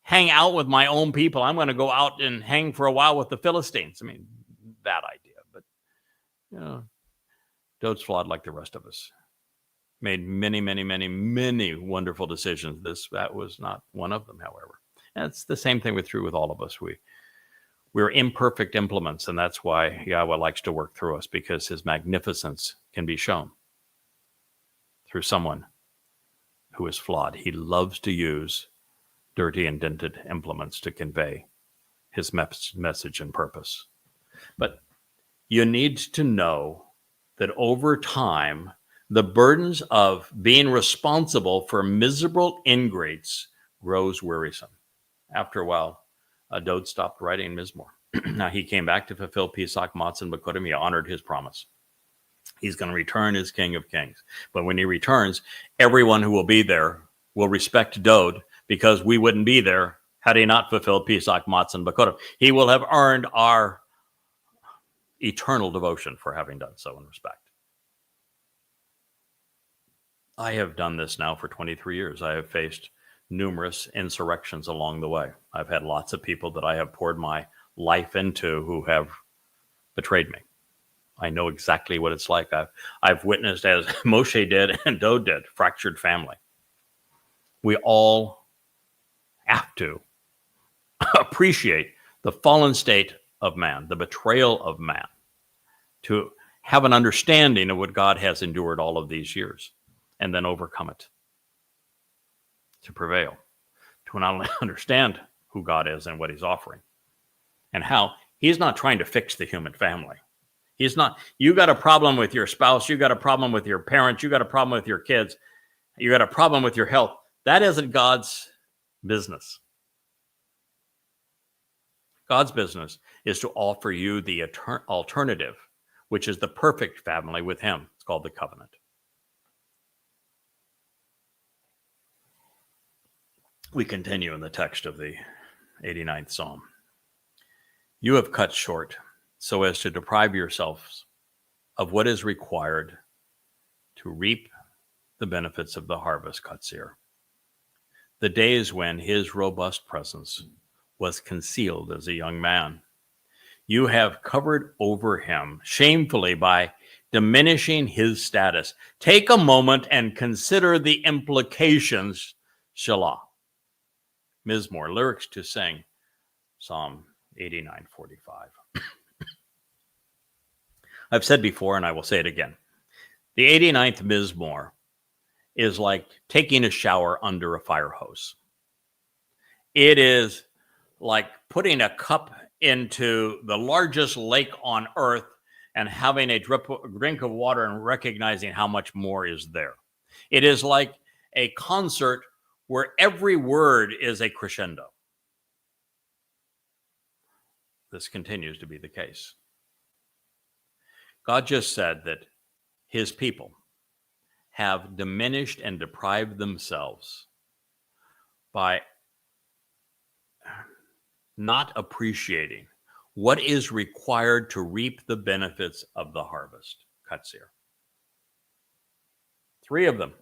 A: hang out with my own people. I'm going to go out and hang for a while with the Philistines. I mean, bad idea, but Dowd's flawed like the rest of us. Made many wonderful decisions. That was not one of them, however. And it's the same thing true with all of us. We're imperfect implements, and that's why Yahweh likes to work through us, because his magnificence can be shown through someone who is flawed. He loves to use dirty and dented implements to convey his message and purpose. But you need to know that over time, the burdens of being responsible for miserable ingrates grows wearisome. After a while, Dowd stopped writing Mizmor. Now he came back to fulfill Pesach, Matzah, and Bakurim. He honored his promise. He's going to return as King of Kings. But when he returns, everyone who will be there will respect Dowd, because we wouldn't be there had he not fulfilled Pesach, Matzah, and Bakurim. He will have earned our eternal devotion for having done so in respect. I have done this now for 23 years. I have faced numerous insurrections along the way. I've had lots of people that I have poured my life into who have betrayed me. I know exactly what it's like. I've witnessed, as Moshe did and Dowd did, fractured family. We all have to appreciate the fallen state of man, the betrayal of man, to have an understanding of what God has endured all of these years, and then overcome it, to prevail, to not only understand who God is and what he's offering, and how he's not trying to fix the human family. He's not, you got a problem with your spouse, you got a problem with your parents, you got a problem with your kids, you got a problem with your health. That isn't God's business. God's business is to offer you the alternative, which is the perfect family with him. It's called the covenant. We continue in the text of the 89th Psalm. You have cut short so as to deprive yourselves of what is required to reap the benefits of the harvest, Katsir. The days when his robust presence was concealed as a young man. You have covered over him shamefully by diminishing his status. Take a moment and consider the implications, Shalah. Mizmor, lyrics to sing, Psalm 89:45. I've said before, and I will say it again. The 89th Mizmor is like taking a shower under a fire hose. It is like putting a cup into the largest lake on earth and having a drink of water and recognizing how much more is there. It is like a concert where every word is a crescendo. This continues to be the case. God just said that his people have diminished and deprived themselves by not appreciating what is required to reap the benefits of the harvest. Katsir. 3 of them.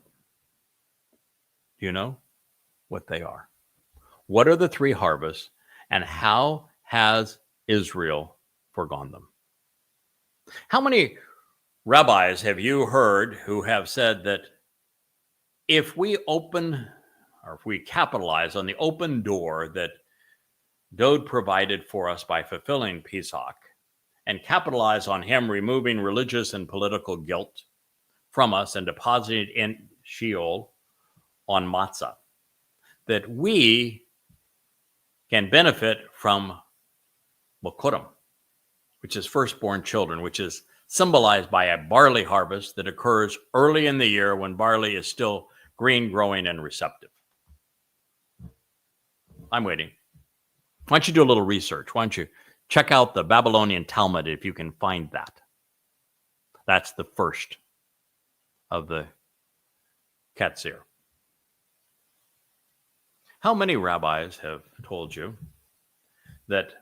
A: Do you know what they are? What are the 3 harvests, and how has Israel forgone them? How many rabbis have you heard who have said that if we open, or if we capitalize on the open door that Dowd provided for us by fulfilling Pesach, and capitalize on him removing religious and political guilt from us and depositing it in Sheol on Matzah, that we can benefit from Bakurim, which is firstborn children, which is symbolized by a barley harvest that occurs early in the year when barley is still green, growing, and receptive. I'm waiting. Why don't you do a little research? Why don't you check out the Babylonian Talmud if you can find that? That's the first of the Katsir. How many rabbis have told you that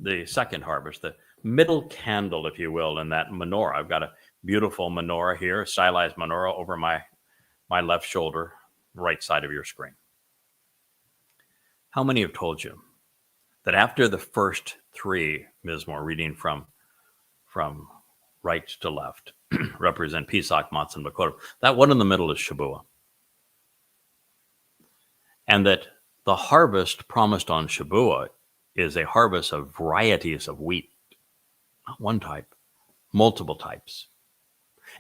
A: the second harvest, the middle candle, if you will, in that menorah, I've got a beautiful menorah here, a stylized menorah over my left shoulder, right side of your screen. How many have told you that after the first 3 Mizmor, reading from right to left, represent Pesach, Matzah, and Bakurim, that one in the middle is Shabuah? And that the harvest promised on Shabuah is a harvest of varieties of wheat, not one type, multiple types.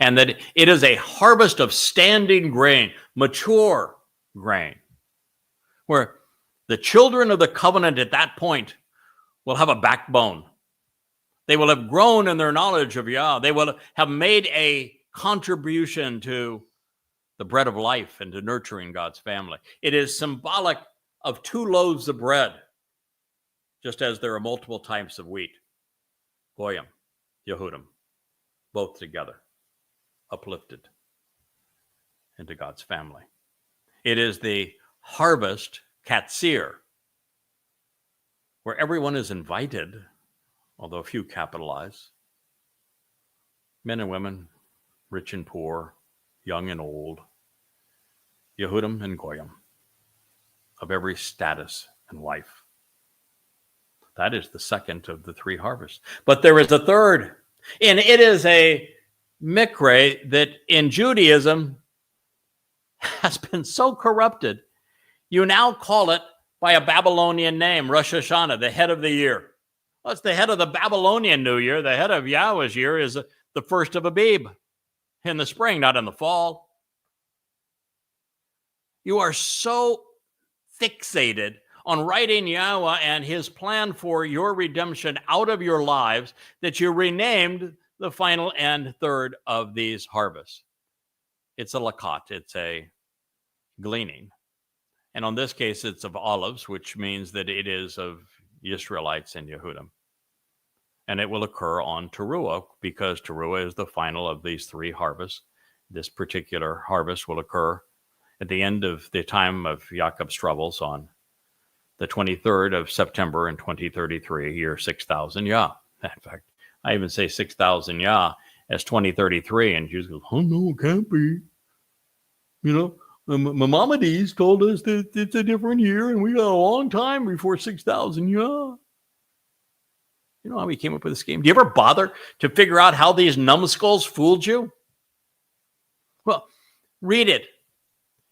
A: And that it is a harvest of standing grain, mature grain, where the children of the covenant at that point will have a backbone. They will have grown in their knowledge of Yah. They will have made a contribution to the bread of life and to nurturing God's family. It is symbolic of 2 loaves of bread, just as there are multiple types of wheat. Goyim, Yehudim, both together, uplifted into God's family. It is the harvest katsir, where everyone is invited, although few capitalize. Men and women, rich and poor, young and old, Yehudim and Goyim, of every status and life. That is the second of the 3 harvests. But there is a third, and it is a mikre that in Judaism has been so corrupted, you now call it by a Babylonian name, Rosh Hashanah, the head of the year. Well, it's the head of the Babylonian New Year. The head of Yahweh's year is the first of Abib in the spring, not in the fall. You are so fixated on writing Yahweh and his plan for your redemption out of your lives that you renamed the final and third of these harvests. It's a lakat, it's a gleaning. And on this case, it's of olives, which means that it is of Israelites and Yehudim. And it will occur on Towrah, because Towrah is the final of these 3 harvests. This particular harvest will occur at the end of the time of Jacob's troubles on the 23rd of September in 2033, year 6000 Yah. In fact, I even say 6000 Yah as 2033, and Jews go, oh no, it can't be. You know, Maimonides told us that it's a different year, and we got a long time before 6000 Yah. You know how we came up with this scheme? Do you ever bother to figure out how these numbskulls fooled you? Well, read it.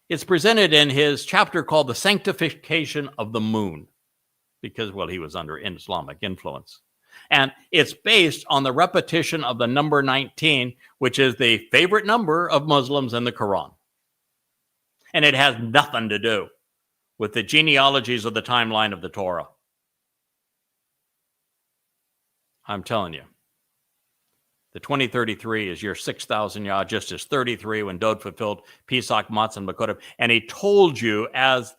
A: It's presented in his chapter called The Sanctification of the Moon, because, well, he was under Islamic influence. And it's based on the repetition of the number 19, which is the favorite number of Muslims in the Quran. And it has nothing to do with the genealogies of the timeline of the Torah. I'm telling you, the 2033 is year 6000 Yah, just as 33 when Dowd fulfilled Pesach, Matzah, and Bakurim. And he told you as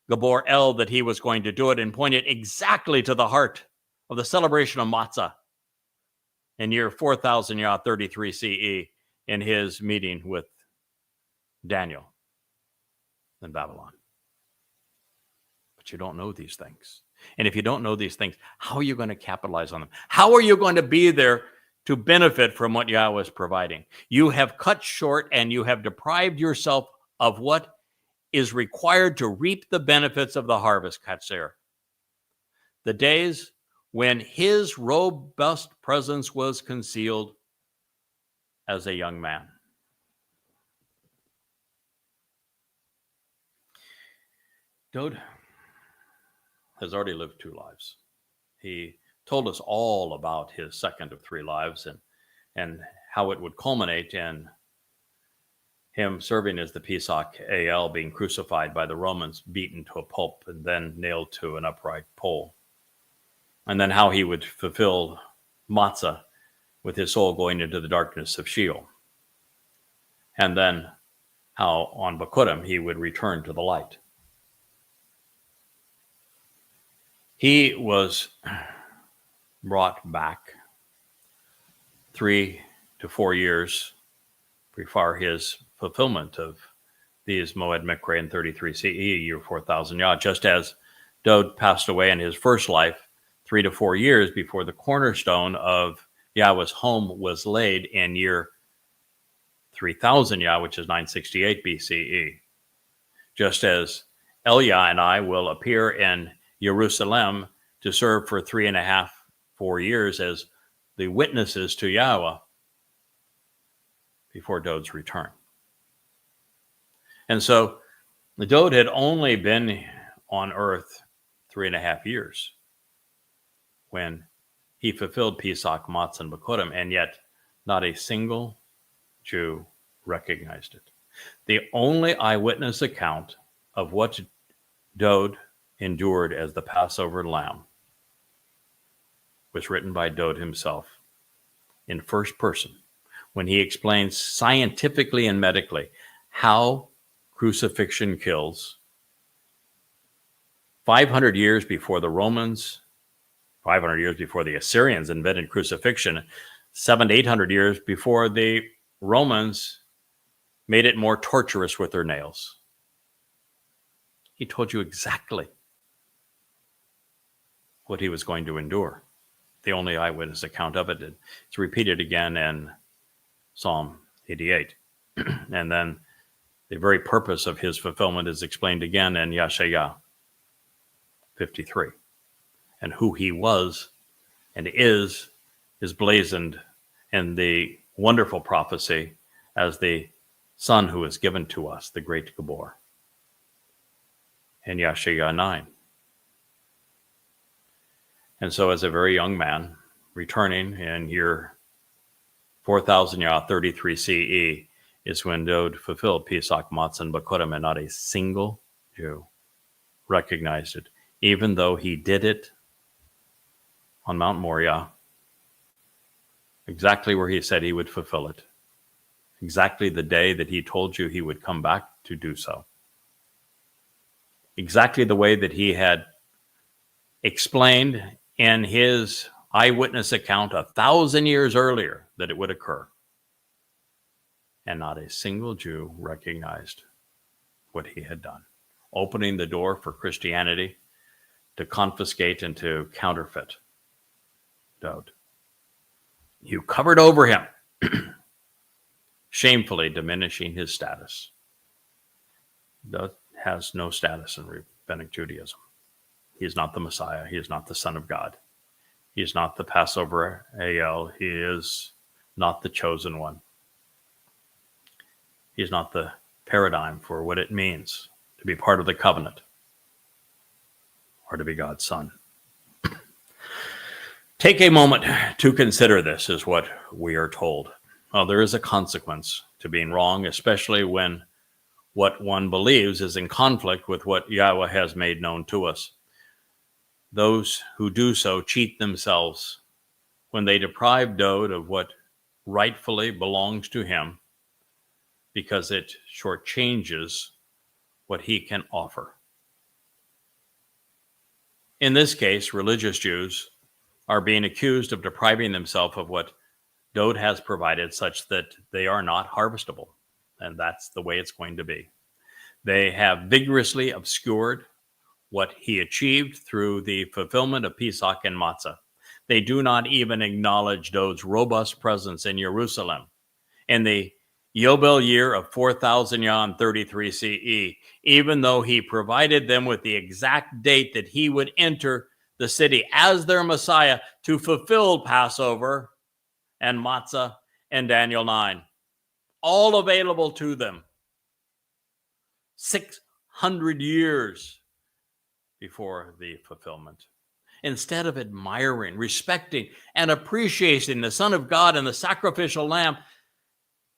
A: Gabor El that he was going to do it, and pointed exactly to the heart of the celebration of Matzah in year 4000 Yah, 33 CE, in his meeting with Daniel in Babylon. But you don't know these things. And if you don't know these things, how are you going to capitalize on them? How are you going to be there to benefit from what Yahweh is providing? You have cut short and you have deprived yourself of what is required to reap the benefits of the harvest, Katsir. The days when his robust presence was concealed as a young man. Dowd has already lived 2 lives. He told us all about his second of 3 lives, and how it would culminate in him serving as the Pesach AL, being crucified by the Romans, beaten to a pulp, and then nailed to an upright pole. And then how he would fulfill Matzah with his soul going into the darkness of Sheol. And then how on Bakurim he would return to the light. He was brought back 3 to 4 years before his fulfillment of these Moed Mikre in 33 CE, year 4000 Yah, just as Dowd passed away in his first life 3 to 4 years before the cornerstone of Yahweh's home was laid in year 3000 Yah, which is 968 BCE. Just as Elia and I will appear in Jerusalem to serve for 3.5, 4 years as the witnesses to Yahweh before Dowd's return. And so Dowd had only been on earth 3.5 years when he fulfilled Pesach, Matzah, and Bakurim, and yet not a single Jew recognized it. The only eyewitness account of what Dowd endured as the Passover lamb was written by Dowd himself in first person, when he explains scientifically and medically how crucifixion kills 500 years before the Romans, 500 years before the Assyrians invented crucifixion, 700 to 800 years before the Romans made it more torturous with their nails. He told you exactly what he was going to endure. The only eyewitness account of it. It's repeated again in Psalm 88. And then the very purpose of his fulfillment is explained again in Yeshaya 53. And who he was and is blazoned in the wonderful prophecy as the Son who is given to us, the great Gabor, in Yeshaya 9. And so as a very young man, returning in year 4000 Yah 33 CE, is when Dowd fulfilled Pesach, Matzah, and Bakurim, and not a single Jew recognized it, even though he did it on Mount Moriah, exactly where he said he would fulfill it, exactly the day that he told you he would come back to do so, exactly the way that he had explained in his eyewitness account 1,000 years earlier that it would occur. And not a single Jew recognized what he had done, opening the door for Christianity to confiscate and to counterfeit Dowd. You covered over him, shamefully diminishing his status. Dowd has no status in rabbinic Judaism. He is not the Messiah. He is not the Son of God. He is not the Passover AL. He is not the chosen one. He is not the paradigm for what it means to be part of the covenant or to be God's son. Take a moment to consider this, is what we are told. Well, there is a consequence to being wrong, especially when what one believes is in conflict with what Yahweh has made known to us. Those who do so cheat themselves when they deprive Dowd of what rightfully belongs to him, because it shortchanges what he can offer. In this case, religious Jews are being accused of depriving themselves of what Dowd has provided, such that they are not harvestable. And that's the way it's going to be. They have vigorously obscured what he achieved through the fulfillment of Pesach and Matzah. They do not even acknowledge Dowd's robust presence in Jerusalem in the Yobel year of 4000 Yah and 33 CE, even though he provided them with the exact date that he would enter the city as their Messiah to fulfill Passover and Matzah and Daniel 9. All available to them 600 years before the fulfillment. Instead of admiring, respecting, and appreciating the Son of God and the sacrificial lamb,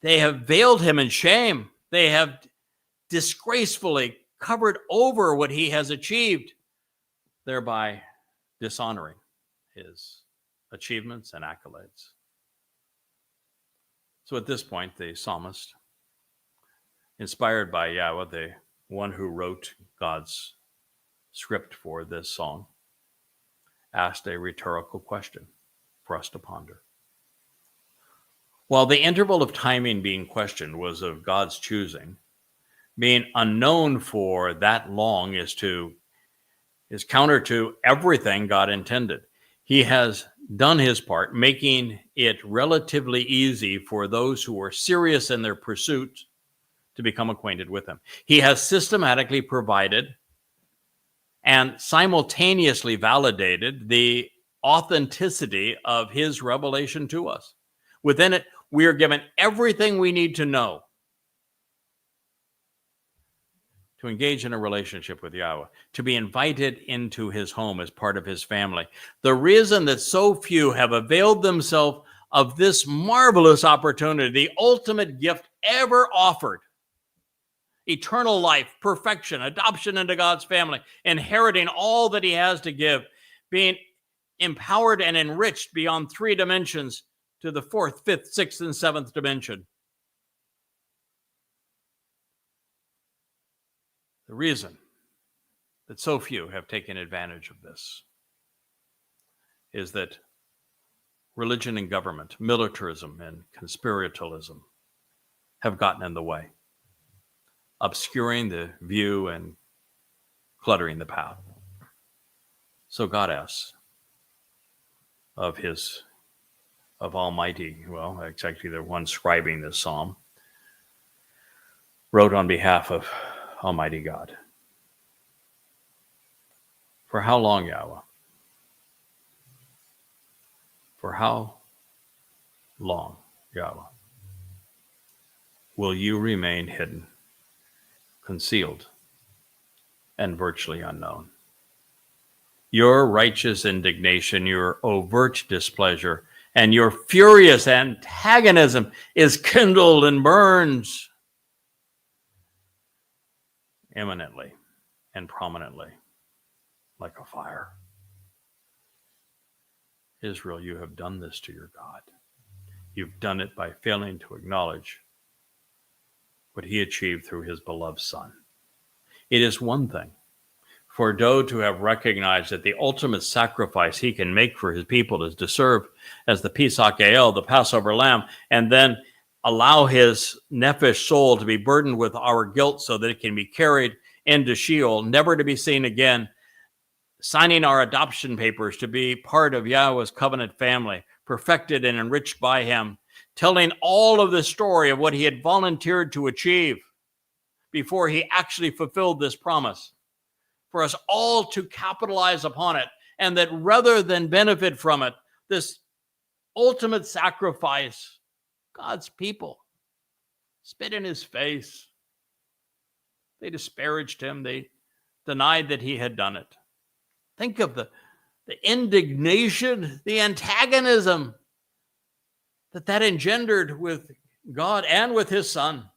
A: they have veiled him in shame. They have disgracefully covered over what he has achieved, thereby dishonoring his achievements and accolades. So at this point, the psalmist, inspired by Yahweh, the one who wrote God's script for this song, asked a rhetorical question for us to ponder. While the interval of timing being questioned was of God's choosing, being unknown for that long is counter to everything God intended. He has done his part, making it relatively easy for those who are serious in their pursuit to become acquainted with him. He has systematically provided and simultaneously validated the authenticity of his revelation to us. Within it, we are given everything we need to know to engage in a relationship with Yahweh, to be invited into his home as part of his family. The reason that so few have availed themselves of this marvelous opportunity, the ultimate gift ever offered, eternal life, perfection, adoption into God's family, inheriting all that he has to give, being empowered and enriched beyond 3 dimensions to the 4th, 5th, 6th, and 7th dimension. The reason that so few have taken advantage of this is that religion and government, militarism and conspiratorialism have gotten in the way, obscuring the view and cluttering the path. So God asks of Almighty, well, it's actually the one scribing this psalm, wrote on behalf of Almighty God. For how long, Yahweh? For how long, Yahweh, will you remain hidden, concealed, and virtually unknown? Your righteous indignation, your overt displeasure, and your furious antagonism is kindled and burns imminently and prominently like a fire. Israel, you have done this to your God. You've done it by failing to acknowledge what he achieved through his beloved Son. It is one thing for Dowd to have recognized that the ultimate sacrifice he can make for his people is to serve as the Pesach El, the Passover lamb, and then allow his nephesh soul to be burdened with our guilt so that it can be carried into Sheol, never to be seen again, signing our adoption papers to be part of Yahweh's covenant family, perfected and enriched by him, telling all of the story of what he had volunteered to achieve before he actually fulfilled this promise, for us all to capitalize upon it, and that rather than benefit from it, this ultimate sacrifice, God's people spit in his face. They disparaged him. They denied that he had done it. Think of the indignation, the antagonism that engendered with God and with his Son.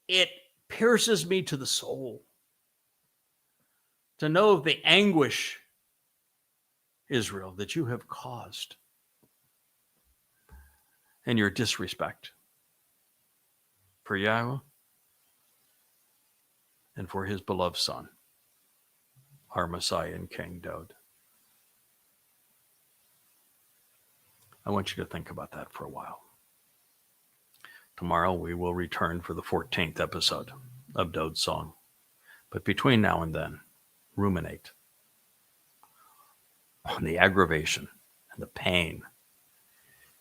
A: It pierces me to the soul to know of the anguish, Israel, that you have caused and your disrespect for Yahweh and for his beloved Son, our Messiah and King Dowd. I want you to think about that for a while. Tomorrow we will return for the 14th episode of Dowd's Song. But between now and then, ruminate on the aggravation and the pain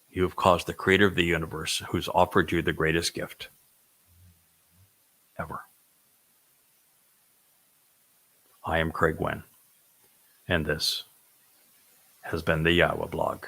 A: you have caused the creator of the universe, who's offered you the greatest gift ever. I am Craig Wynn, and this has been the Yahowah blog.